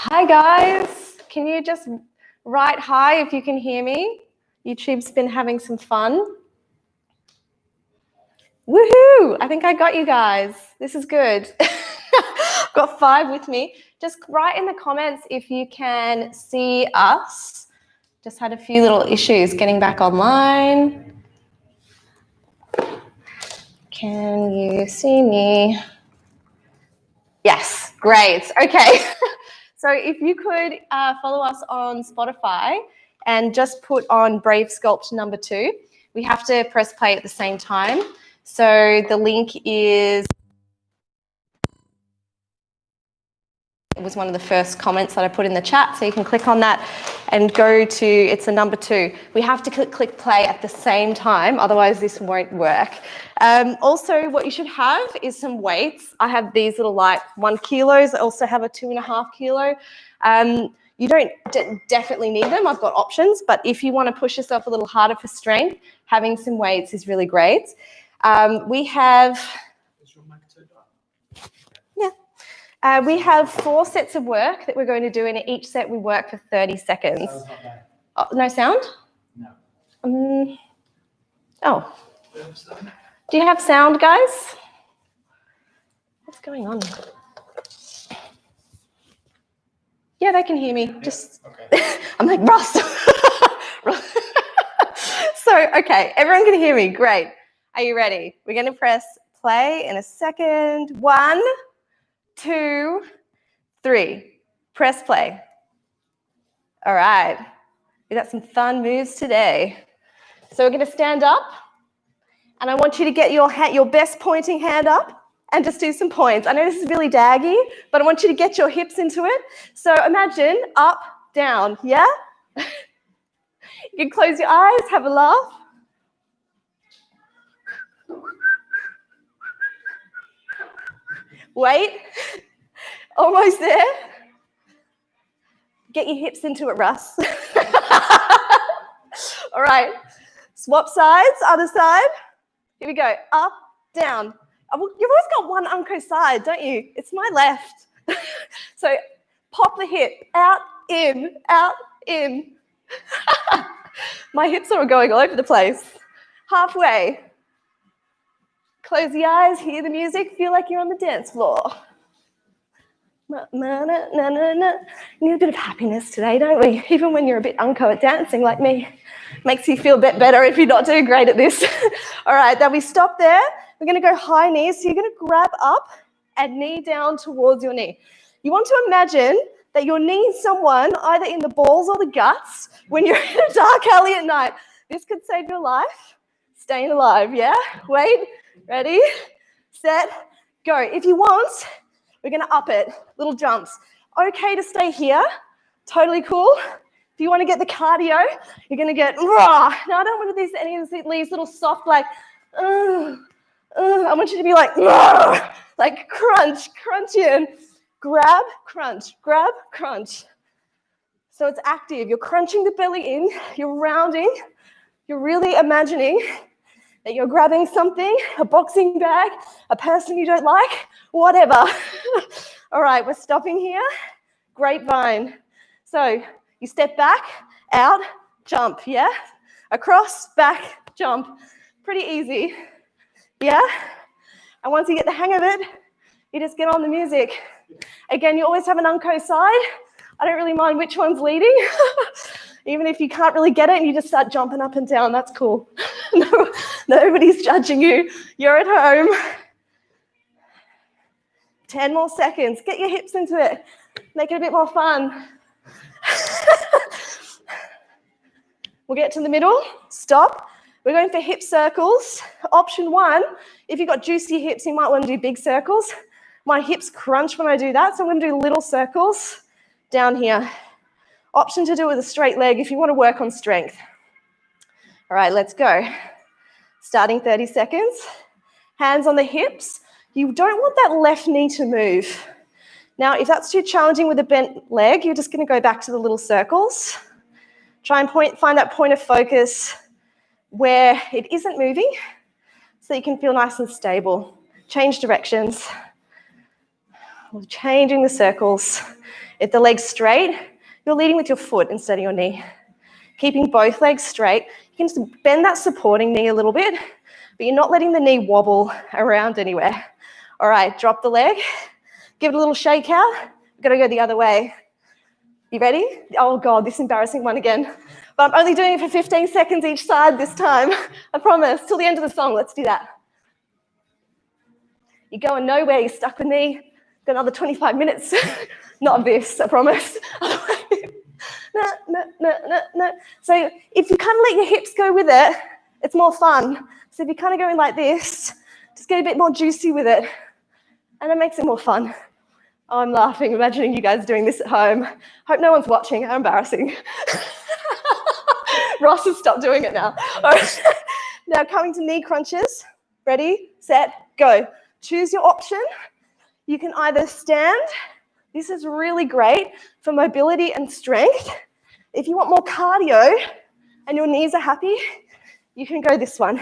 Hi guys, can you just write hi if you can hear me? YouTube's been having some fun. Woohoo! I think I got you guys. This is good. I've got 5 with me. Just write in the comments if you can see us. Just had a few little issues getting back online. Can you see me? Yes, great. Okay. So if you could follow us on Spotify and just put on Brave Sculpt number 2. We have to press play at the same time. So the link is, it was one of the first comments that I put in the chat, so you can click on that and go to, it's a number 2. We have to click play at the same time, otherwise this won't work. Also, what you should have is some weights. I have these little light 1 kilos. I also have a 2.5 kilo. You don't definitely need them. I've got options, but if you want to push yourself a little harder for strength, having some weights is really great. We have... Yeah. We have 4 sets of work that we're going to do, and in each set we work for 30 seconds. Oh, no sound? No. Oh. Do you have sound, guys? What's going on? Yeah, they can hear me. Just, okay. I'm like, Russ. So, okay, everyone can hear me. Great. Are you ready? We're going to press play in a second. 1, 2, 3. Press play. All right. We got some fun moves today. So we're going to stand up, and I want you to get your best pointing hand up and just do some points. I know this is really daggy, but I want you to get your hips into it. So imagine up, down, yeah? You can close your eyes, have a laugh. Wait, almost there. Get your hips into it, Russ. All right, swap sides, other side. Here we go, up, down. You've always got one unco side, don't you? It's my left. So pop the hip, out, in, out, in. My hips are going all over the place. Halfway. Close the eyes, hear the music, feel like you're on the dance floor. Na, na, na, na, na, na. We need a bit of happiness today, don't we? Even when you're a bit unco at dancing like me. Makes you feel a bit better if you're not doing great at this. All right, then we stop there. We're going to go high knees. So you're going to grab up and knee down towards your knee. You want to imagine that you're kneeing someone either in the balls or the guts when you're in a dark alley at night. This could save your life. Staying alive, yeah? Wait, ready, set, go. If you want, we're going to up it, little jumps. Okay to stay here, totally cool. If you want to get the cardio, you're going to get, rah. Now I don't want any of these little soft, like, I want you to be like, rah, like crunch in. Grab, crunch, grab, crunch. So it's active. You're crunching the belly in, you're rounding, you're really imagining that you're grabbing something, a boxing bag, a person you don't like, whatever. All right, we're stopping here. Grapevine. So you step back, out, jump, yeah? Across, back, jump. Pretty easy, yeah? And once you get the hang of it, you just get on the music. Again, you always have an unco side. I don't really mind which one's leading. Even if you can't really get it and you just start jumping up and down, that's cool. No, nobody's judging you. You're at home. 10 more seconds. Get your hips into it. Make it a bit more fun. We'll get to the middle. Stop. We're going for hip circles. Option 1, if you've got juicy hips, you might want to do big circles. My hips crunch when I do that, so I'm going to do little circles down here. Option to do with a straight leg if you want to work on strength. All right, let's go. Starting 30 seconds. Hands on the hips. You don't want that left knee to move. Now, if that's too challenging with a bent leg, you're just going to go back to the little circles. Try and find that point of focus where it isn't moving so you can feel nice and stable. Change directions. Changing the circles. If the leg's straight, you're leading with your foot instead of your knee. Keeping both legs straight. You can just bend that supporting knee a little bit, but you're not letting the knee wobble around anywhere. All right, drop the leg. Give it a little shake out. You've got to go the other way. You ready? Oh, God, this embarrassing one again. But I'm only doing it for 15 seconds each side this time. I promise. Till the end of the song, let's do that. You're going nowhere. You're stuck with me. Got another 25 minutes. Not this, I promise. No. So if you kind of let your hips go with it, it's more fun. So if you're kind of going like this, just get a bit more juicy with it. And it makes it more fun. Oh, I'm laughing, imagining you guys doing this at home. Hope no one's watching. How embarrassing. Ross has stopped doing it now. All right. Now coming to knee crunches. Ready, set, go. Choose your option. You can either stand. This is really great for mobility and strength. If you want more cardio and your knees are happy, you can go this one.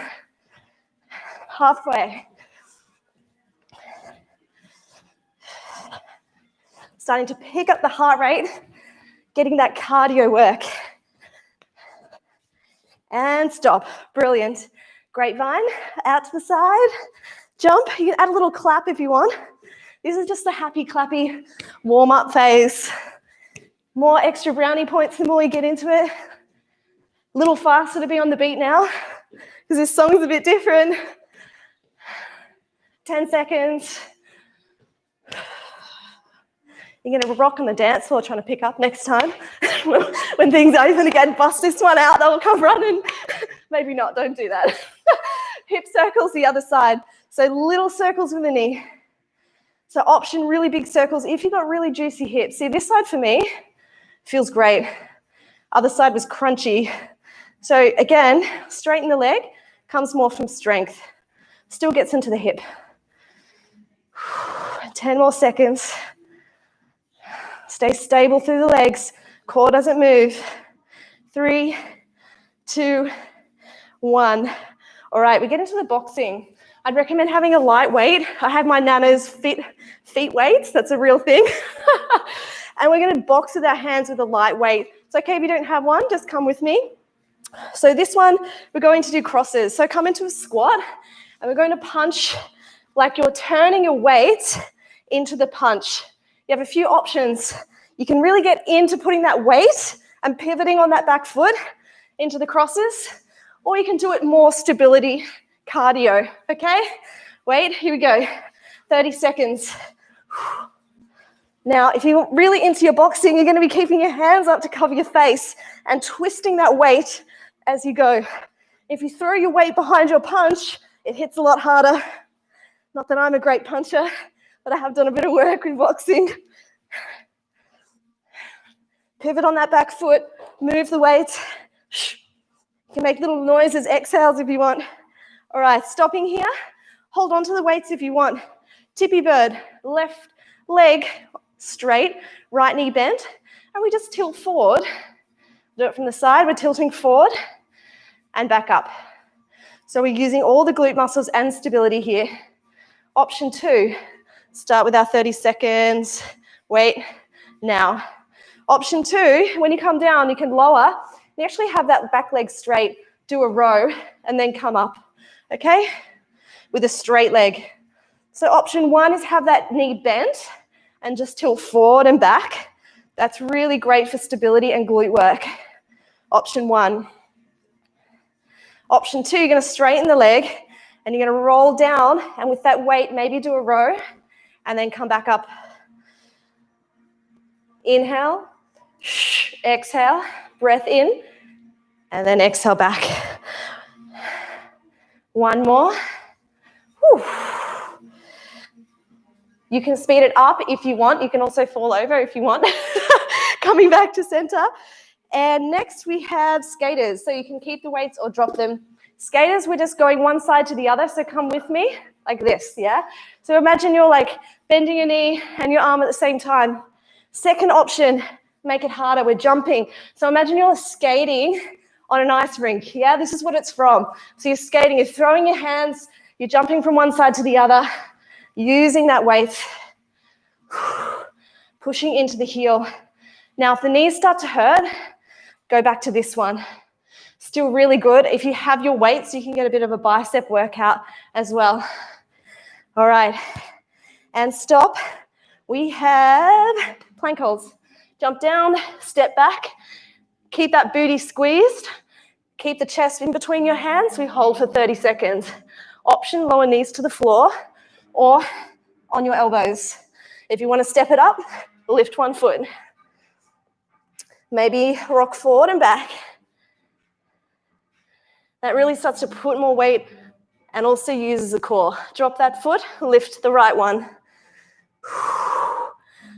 Halfway. Starting to pick up the heart rate, getting that cardio work. And stop. Brilliant. Grapevine, out to the side. Jump. You can add a little clap if you want. This is just a happy, clappy warm-up phase. More extra brownie points the more you get into it. A little faster to be on the beat now, because this song is a bit different. 10 seconds. You're going to rock on the dance floor trying to pick up next time. When things open again, bust this one out, they'll come running. Maybe not, don't do that. Hip circles the other side. So little circles with the knee. So option really big circles if you've got really juicy hips. See, this side for me feels great. Other side was crunchy. So again, straighten the leg, comes more from strength. Still gets into the hip. 10 more seconds. Stay stable through the legs. Core doesn't move. 3, 2, 1. All right, we get into the boxing. I'd recommend having a light weight. I have my Nana's feet weights. That's a real thing. And we're going to box with our hands with a light weight. It's okay if you don't have one. Just come with me. So this one, we're going to do crosses. So come into a squat, and we're going to punch like you're turning your weight into the punch. You have a few options. You can really get into putting that weight and pivoting on that back foot into the crosses, or you can do it more stability cardio, okay? Wait, here we go. 30 seconds. Now, if you're really into your boxing, you're going to be keeping your hands up to cover your face and twisting that weight as you go. If you throw your weight behind your punch, it hits a lot harder. Not that I'm a great puncher, but I have done a bit of work with boxing. Pivot on that back foot, move the weight. You can make little noises, exhales if you want. All right, stopping here. Hold on to the weights if you want. Tippy bird, left leg straight, right knee bent, and we just tilt forward. Do it from the side, we're tilting forward and back up. So we're using all the glute muscles and stability here. Option 2, start with our 30 seconds. Wait, now. Option 2, when you come down, you can lower. You actually have that back leg straight, do a row, and then come up, okay? With a straight leg. So option 1 is have that knee bent and just tilt forward and back. That's really great for stability and glute work. Option 1. Option 2, you're going to straighten the leg and you're going to roll down, and with that weight, maybe do a row and then come back up. Inhale, exhale, breath in, and then exhale back. One more. Whew. You can speed it up if you want. You can also fall over if you want. Coming back to center. And next we have skaters. So you can keep the weights or drop them. Skaters, we're just going one side to the other. So come with me like this, yeah? So imagine you're like bending your knee and your arm at the same time. Second option, make it harder. We're jumping. So imagine you're skating on an ice rink, yeah? This is what it's from. So you're skating, you're throwing your hands, you're jumping from one side to the other, using that weight. Pushing into the heel. Now, if the knees start to hurt, go back to this one. Still really good. If you have your weights, you can get a bit of a bicep workout as well. All right, and stop. We have plank holds. Jump down, step back. Keep that booty squeezed. Keep the chest in between your hands. We hold for 30 seconds. Option, lower knees to the floor or on your elbows. If you want to step it up, lift one foot. Maybe rock forward and back. That really starts to put more weight and also uses the core. Drop that foot, lift the right one.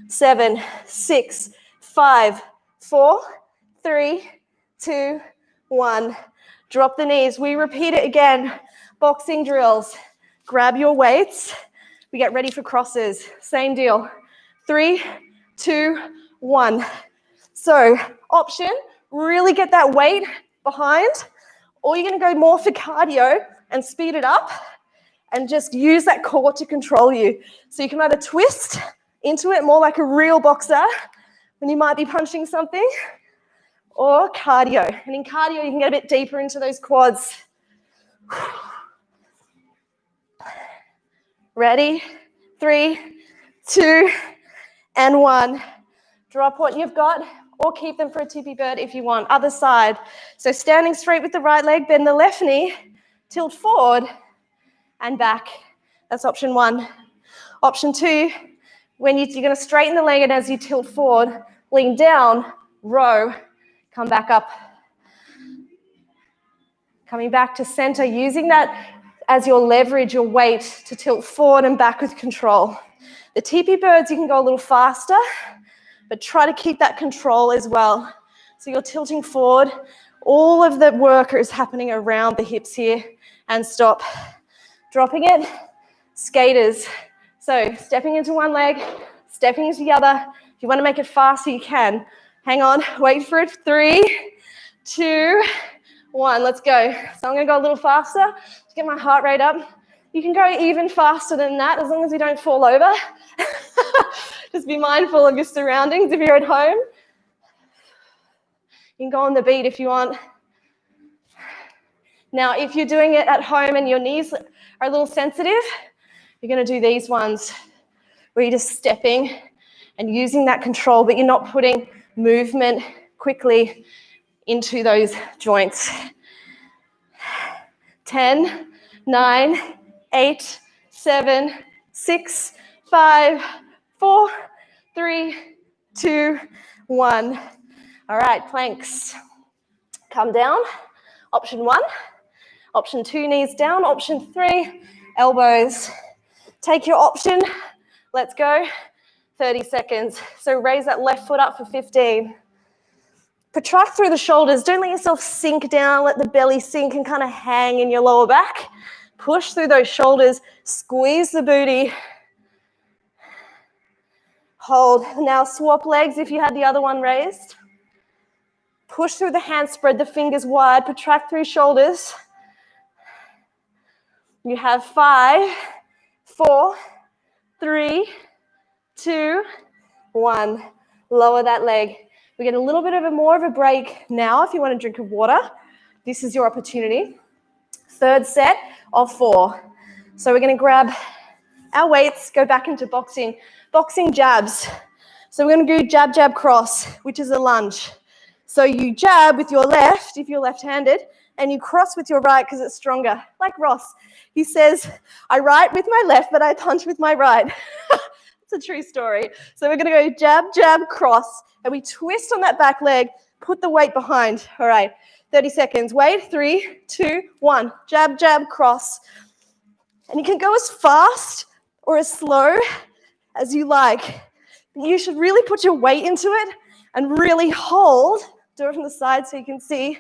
7, 6, 5, 4, 3, 2, 1. Drop the knees. We repeat it again. Boxing drills. Grab your weights. We get ready for crosses. Same deal. 3, 2, 1. So, option, really get that weight behind, or you're going to go more for cardio and speed it up and just use that core to control you. So you can either twist into it more like a real boxer when you might be punching something, or cardio. And in cardio, you can get a bit deeper into those quads. Ready? 3, 2, and 1. Drop what you've got, or keep them for a tippy bird if you want. Other side. So standing straight with the right leg, bend the left knee, tilt forward and back. That's option 1. Option 2, when you're going to straighten the leg, and as you tilt forward, lean down, row, come back up. Coming back to center, using that as your leverage, your weight to tilt forward and back with control. The tippy birds, you can go a little faster, but try to keep that control as well. So you're tilting forward. All of the work is happening around the hips here. And stop. Dropping it. Skaters. So stepping into one leg, stepping into the other. If you want to make it faster, you can. Hang on. Wait for it. 3, 2, 1. Let's go. So I'm going to go a little faster to get my heart rate up. You can go even faster than that as long as you don't fall over. Just be mindful of your surroundings if you're at home. You can go on the beat if you want. Now, if you're doing it at home and your knees are a little sensitive, you're going to do these ones where you're just stepping and using that control, but you're not putting movement quickly into those joints. 10, 9, 8, 7, 6, 5, 4, 3, 2, 1. All right, planks. Come down. Option 1. Option 2, knees down. Option 3, elbows. Take your option. Let's go. 30 seconds. So raise that left foot up for 15. Protract through the shoulders. Don't let yourself sink down. Let the belly sink and kind of hang in your lower back. Push through those shoulders. Squeeze the booty. Hold. Now swap legs if you had the other one raised. Push through the hands, spread the fingers wide, protract through shoulders. You have 5, 4, 3, 2, 1. Lower that leg. We get a little bit of more of a break now if you want a drink of water. This is your opportunity. Third set of 4. So we're going to grab our weights, go back into boxing. Boxing jabs. So we're going to do jab, jab, cross, which is a lunge. So you jab with your left, if you're left-handed, and you cross with your right because it's stronger. Like Ross. He says, I write with my left, but I punch with my right. It's a true story. So we're going to go jab, jab, cross, and we twist on that back leg, put the weight behind. All right, 30 seconds. Wait, 3, 2, 1. Jab, jab, cross. And you can go as fast or as slow as you like. You should really put your weight into it and really hold. Do it from the side so you can see.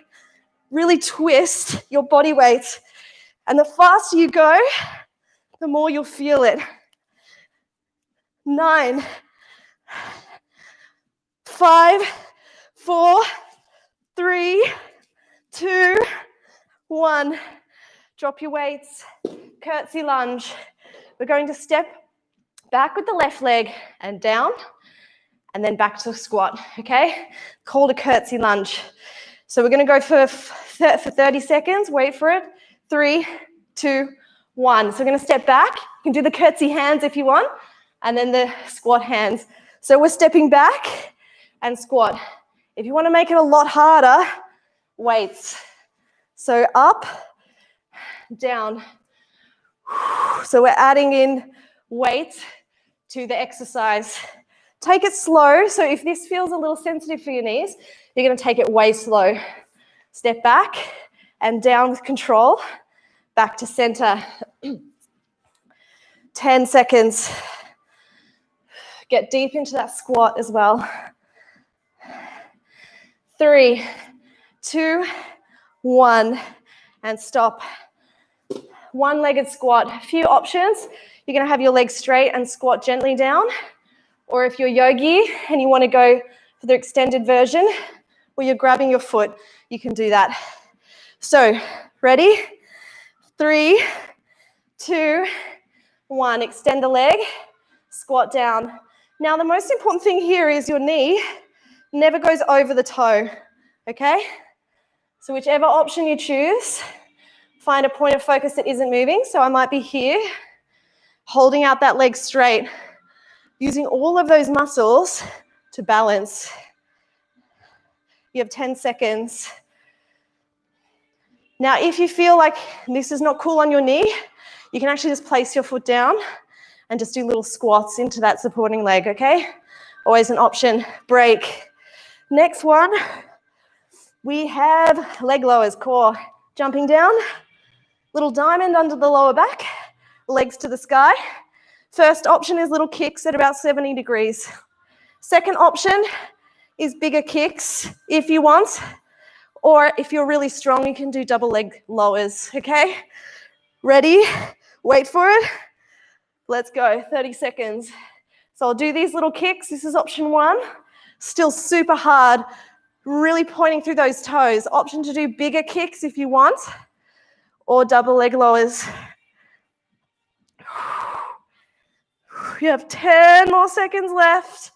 Really twist your body weight. And the faster you go, the more you'll feel it. 9, 5, 4, 3, 2, 1. Drop your weights. Curtsy lunge. We're going to step Back with the left leg and down, and then back to a squat, okay? Called a curtsy lunge. So we're going to go for 30 seconds. Wait for it. 3, 2, 1. So we're going to step back. You can do the curtsy hands if you want, and then the squat hands. So we're stepping back and squat. If you want to make it a lot harder, weights. So up, down. So we're adding in weight to the exercise. Take it slow. So if this feels a little sensitive for your knees, you're going to take it way slow. Step back and down with control. Back to center. 10 seconds. Get deep into that squat as well. 3, 2, 1, and stop. One-legged squat. A few options. You're going to have your legs straight and squat gently down. Or if you're yogi and you want to go for the extended version where you're grabbing your foot, you can do that. So, ready? 3, 2, 1. Extend the leg, squat down. Now, the most important thing here is your knee never goes over the toe, okay? So whichever option you choose, find a point of focus that isn't moving. So I might be here, holding out that leg straight, using all of those muscles to balance. You have 10 seconds. Now, if you feel like this is not cool on your knee, you can actually just place your foot down and just do little squats into that supporting leg, okay? Always an option. Break. Next one, we have leg lowers, core. Jumping down, little diamond under the lower back, legs to the sky. First option is little kicks at about 70 degrees. Second option is bigger kicks if you want, or if you're really strong, you can do double leg lowers, okay? Ready? Wait for it. Let's go, 30 seconds. So I'll do these little kicks. This is option 1. Still super hard, really pointing through those toes. Option to do bigger kicks if you want, or double leg lowers. You have 10 more seconds left.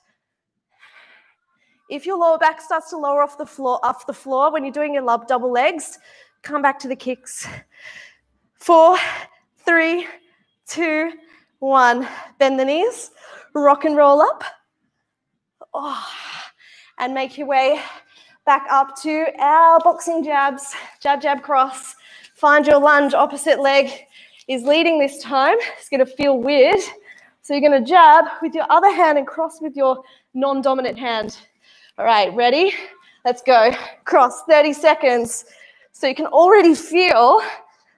If your lower back starts to lower off the floor when you're doing your double legs, come back to the kicks. 4, 3, 2, 1. Bend the knees, rock and roll up. Oh, and make your way back up to our boxing jabs. Jab, jab, cross. Find your lunge. Opposite leg is leading this time. It's going to feel weird. So you're going to jab with your other hand and cross with your non-dominant hand. All right, ready? Let's go. Cross, 30 seconds. So you can already feel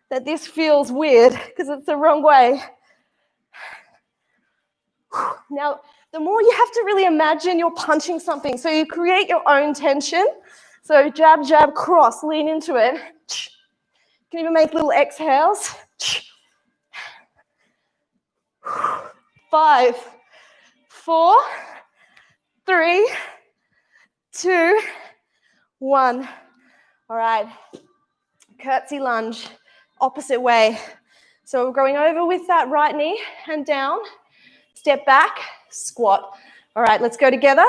that this feels weird because it's the wrong way. Now, the more you have to really imagine you're punching something. So you create your own tension. So jab, jab, cross, lean into it. You can even make little exhales. 5, 4, 3, 2, 1. All right, curtsy lunge, opposite way. So we're going over with that right knee and down. Step back, squat. All right, let's go together.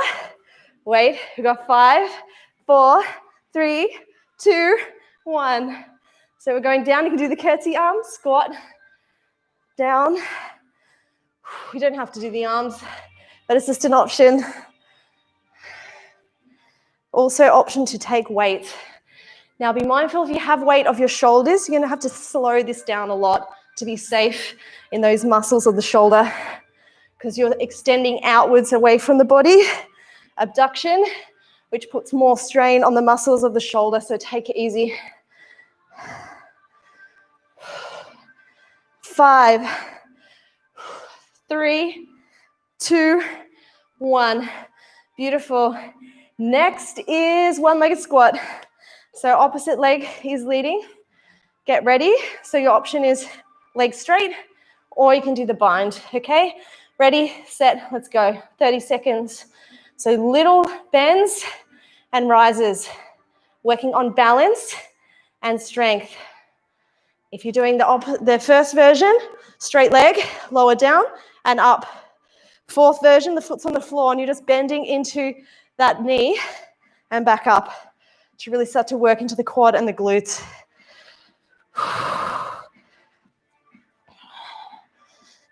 Wait, we've got 5, 4, 3, 2, 1. So we're going down. You can do the curtsy arms, squat, down. You don't have to do the arms, but it's just an option. Also, option to take weight. Now, be mindful if you have weight of your shoulders, you're going to have to slow this down a lot to be safe in those muscles of the shoulder because you're extending outwards away from the body. Abduction, which puts more strain on the muscles of the shoulder, so take it easy. 5, 3, 2, 1. Beautiful. Next is one-legged squat. So opposite leg is leading. Get ready. So your option is leg straight, or you can do the bind, okay? Ready, set, let's go. 30 seconds. So little bends and rises, working on balance and strength. If you're doing the first version, straight leg, lower down and up. Fourth version, the foot's on the floor and you're just bending into that knee and back up to really start to work into the quad and the glutes.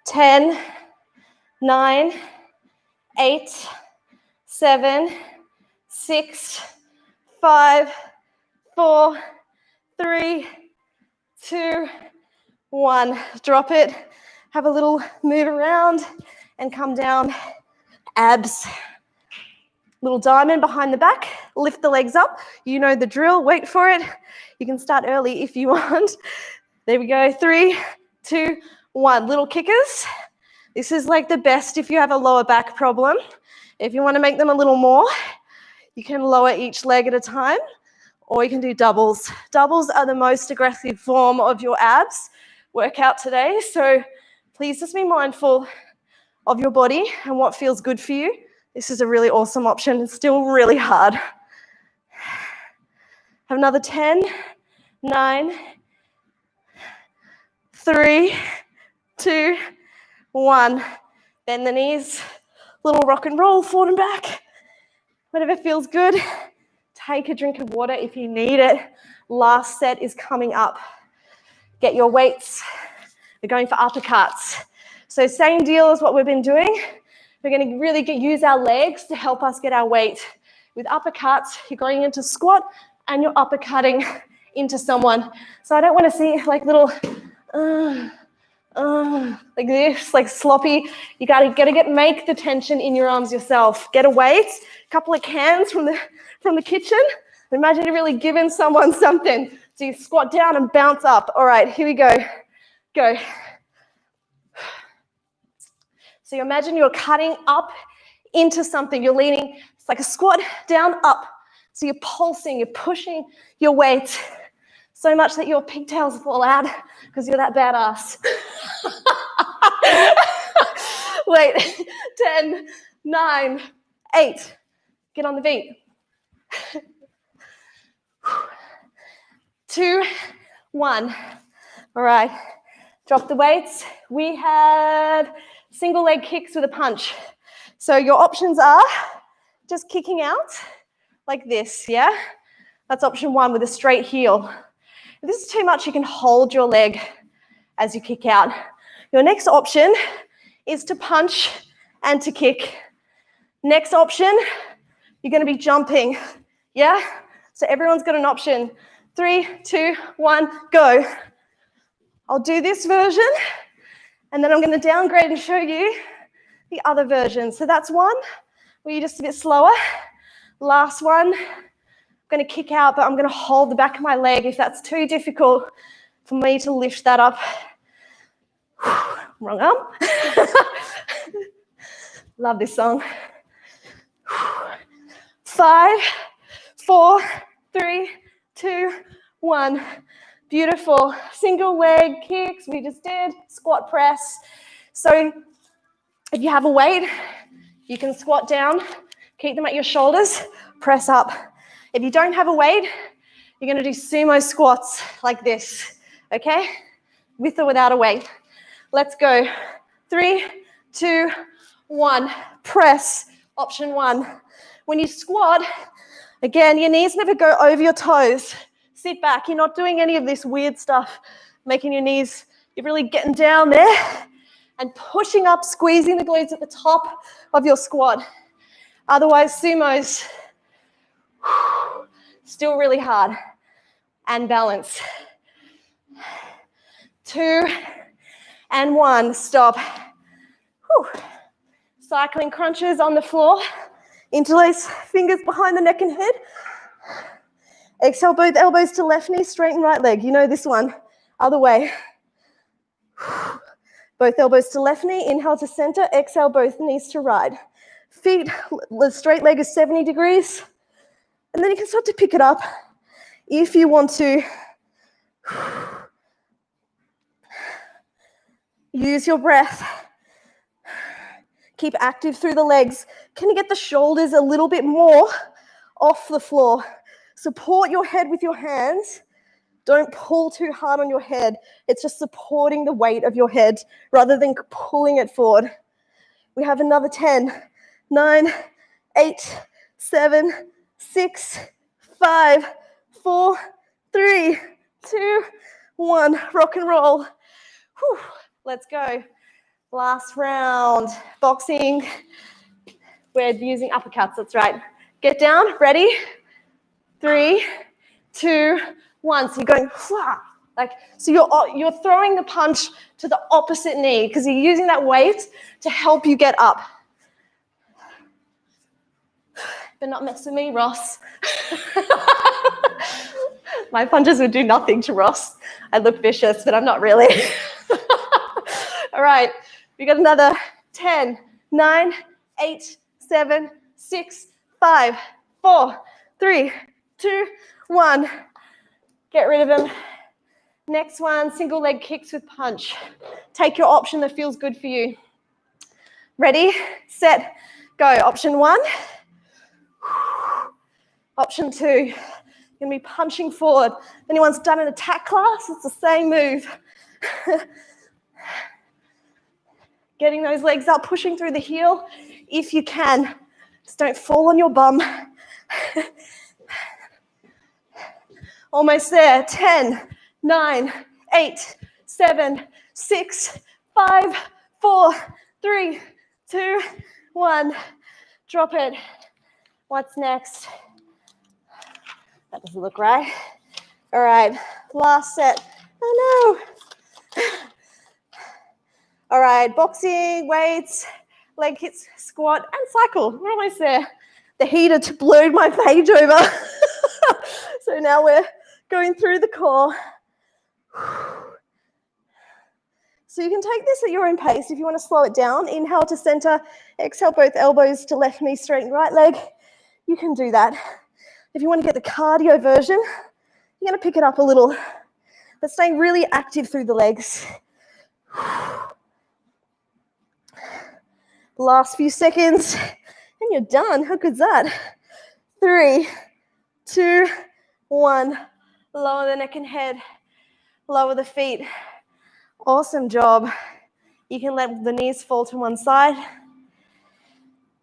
10, 9, 8, 7, 6, 5, 4, 3, 2, 1. Drop it. Have a little move around and come down. Abs. Little diamond behind the back. Lift the legs up. You know the drill. Wait for it. You can start early if you want. There we go. 3, 2, 1. Little kickers. This is like the best if you have a lower back problem. If you want to make them a little more, you can lower each leg at a time, or you can do doubles. Doubles are the most aggressive form of your abs workout today, so please just be mindful of your body and what feels good for you. This is a really awesome option. It's still really hard. Have another 10, 9, 3, 2, 1. Bend the knees. Little rock and roll, forward and back. Whatever feels good. Take a drink of water if you need it. Last set is coming up. Get your weights. We're going for uppercuts. So same deal as what we've been doing. We're going to really use our legs to help us get our weight. With uppercuts, you're going into squat and you're uppercutting into someone. So I don't want to see like little like this, like sloppy. You gotta make the tension in your arms yourself. Get a weight, a couple of cans from the kitchen. Imagine you're really giving someone something. So you squat down and bounce up. All right, here we go. Go. So you imagine you're cutting up into something. You're leaning. It's like a squat, down, up. So you're pulsing. You're pushing your weight so much that your pigtails fall out because you're that badass. Wait, 10, 9, 8. Get on the beat. 2, 1. All right, drop the weights. We have single leg kicks with a punch. So your options are just kicking out like this, yeah? That's option 1 with a straight heel. If this is too much, you can hold your leg as you kick out. Your next option is to punch and to kick. Next option, you're going to be jumping, yeah? So everyone's got an option. 3, 2, 1, go. I'll do this version, and then I'm going to downgrade and show you the other version. So that's one where you're just a bit slower. Last one, I'm going to kick out, but I'm going to hold the back of my leg if that's too difficult for me to lift that up. Wrong arm. Love this song. 5, 4, 3, 2, 1. Beautiful. Single leg kicks we just did. Squat press. So if you have a weight, you can squat down, keep them at your shoulders, press up. If you don't have a weight, you're going to do sumo squats like this, okay? With or without a weight. Let's go. 3, 2, 1. Press. Option 1. When you squat, again, your knees never go over your toes. Sit back. You're not doing any of this weird stuff, making your knees, you're really getting down there and pushing up, squeezing the glutes at the top of your squat. Otherwise, sumos, still really hard. And balance. 2 and 1. Stop. Whew. Cycling crunches on the floor. Interlace fingers behind the neck and head. Exhale, both elbows to left knee, straighten right leg. You know this one. Other way. Both elbows to left knee. Inhale to center. Exhale, both knees to right. Feet, the straight leg is 70 degrees. And then you can start to pick it up if you want to. Use your breath. Keep active through the legs. Can you get the shoulders a little bit more off the floor? Support your head with your hands. Don't pull too hard on your head. It's just supporting the weight of your head rather than pulling it forward. We have another 10, 9, 8, 7, 6, 5, 4, 3, 2, 1. Rock and roll. Whew. Let's go. Last round. Boxing. We're using uppercuts, that's right. Get down, ready? 3, 2, 1. So you're going, like, so you're throwing the punch to the opposite knee because you're using that weight to help you get up. But not mess with me, Ross. My punches would do nothing to Ross. I look vicious, but I'm not really. All right, we got another 10, 9, 8, 7, 6, 5, 4, 3, 2, 1. Get rid of them. Next one, single leg kicks with punch. Take your option that feels good for you. Ready, set, go. Option 1. Option 2. You're going to be punching forward. If anyone's done an attack class, it's the same move. Getting those legs up, pushing through the heel if you can. Just don't fall on your bum. Almost there. 10, 9, 8, 7, 6, 5, 4, 3, 2, 1. Drop it. What's next? That doesn't look right. All right, last set. Oh no. All right, boxing, weights, leg hits, squat, and cycle. We're almost there. The heater blew my page over. So now we're going through the core. So you can take this at your own pace. If you want to slow it down, inhale to center, exhale both elbows to left knee, straighten right leg. You can do that. If you want to get the cardio version, you're going to pick it up a little, but staying really active through the legs. Last few seconds, and you're done. How good's that? 3, 2, 1. Lower the neck and head. Lower the feet. Awesome job. You can let the knees fall to one side.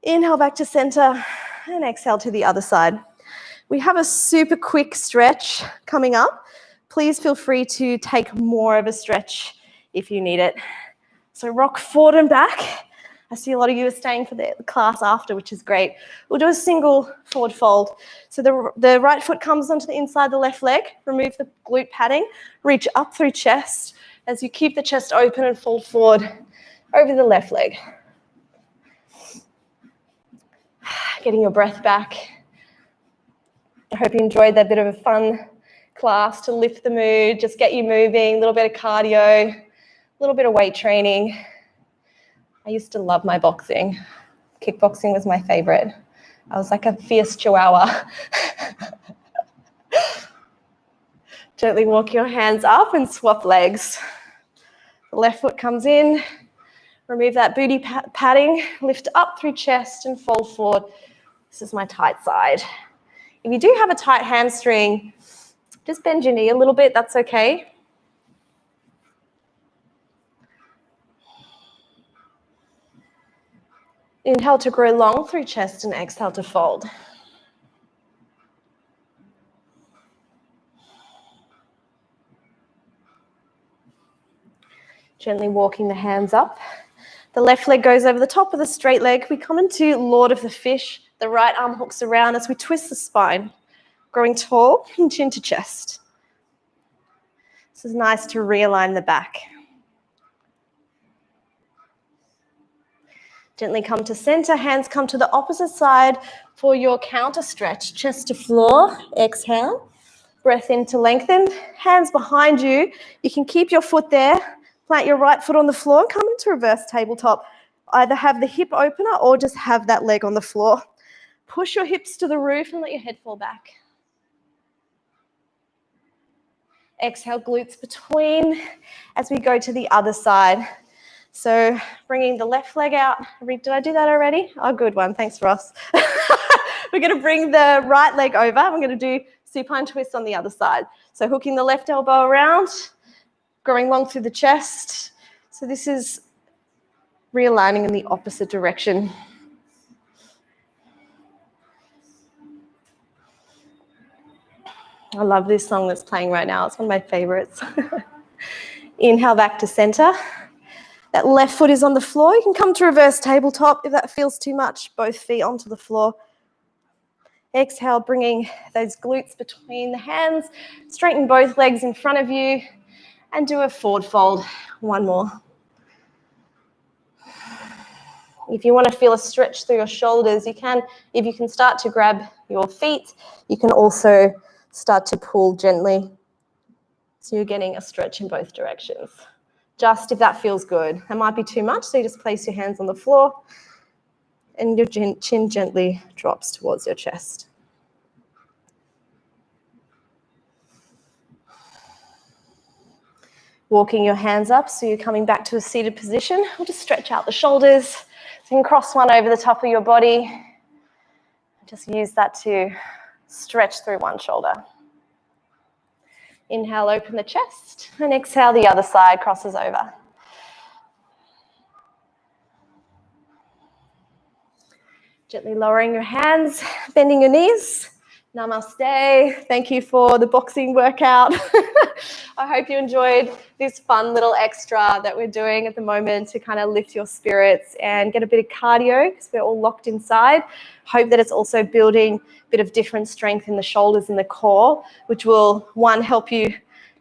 Inhale back to center and exhale to the other side. We have a super quick stretch coming up. Please feel free to take more of a stretch if you need it. So rock forward and back. I see a lot of you are staying for the class after, which is great. We'll do a single forward fold. So the right foot comes onto the inside of the left leg. Remove the glute padding. Reach up through chest as you keep the chest open and fold forward over the left leg. Getting your breath back. I hope you enjoyed that bit of a fun class to lift the mood, just get you moving, a little bit of cardio, a little bit of weight training. I used to love my boxing. Kickboxing was my favorite. I was like a fierce chihuahua. Gently walk your hands up and swap legs. The left foot comes in. Remove that booty padding. Lift up through chest and fold forward. This is my tight side. If you do have a tight hamstring, just bend your knee a little bit. That's okay. Inhale to grow long through chest and exhale to fold. Gently walking the hands up. The left leg goes over the top of the straight leg. We come into Lord of the Fish. The right arm hooks around as we twist the spine, growing tall from chin to chest. This is nice to realign the back. Gently come to center, hands come to the opposite side for your counter stretch. Chest to floor, exhale. Breath in to lengthen. Hands behind you. You can keep your foot there. Plant your right foot on the floor and come into reverse tabletop. Either have the hip opener or just have that leg on the floor. Push your hips to the roof and let your head fall back. Exhale, glutes between as we go to the other side. So bringing the left leg out. Did I do that already? Oh, good one. Thanks, Ross. We're going to bring the right leg over. I'm going to do supine twist on the other side. So hooking the left elbow around, growing long through the chest. So this is realigning in the opposite direction. I love this song that's playing right now. It's one of my favorites. Inhale back to center. That left foot is on the floor. You can come to reverse tabletop if that feels too much. Both feet onto the floor. Exhale, bringing those glutes between the hands. Straighten both legs in front of you and do a forward fold. One more. If you want to feel a stretch through your shoulders, you can. If you can start to grab your feet, you can also start to pull gently. So you're getting a stretch in both directions. Just if that feels good. That might be too much, so you just place your hands on the floor and your chin gently drops towards your chest. Walking your hands up so you're coming back to a seated position. We'll just stretch out the shoulders. So you can cross one over the top of your body. Just use that to stretch through one shoulder. Inhale, open the chest, and exhale, the other side crosses over. Gently lowering your hands, bending your knees. Namaste. Thank you for the boxing workout. I hope you enjoyed this fun little extra that we're doing at the moment to kind of lift your spirits and get a bit of cardio because we're all locked inside. Hope that it's also building a bit of different strength in the shoulders and the core, which will, one, help you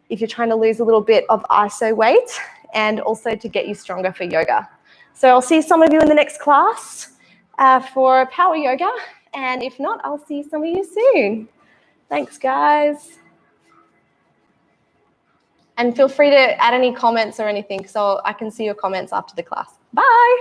if you're trying to lose a little bit of ISO weight and also to get you stronger for yoga. So I'll see some of you in the next class for power yoga. And if not, I'll see some of you soon. Thanks, guys. And feel free to add any comments or anything so I can see your comments after the class. Bye.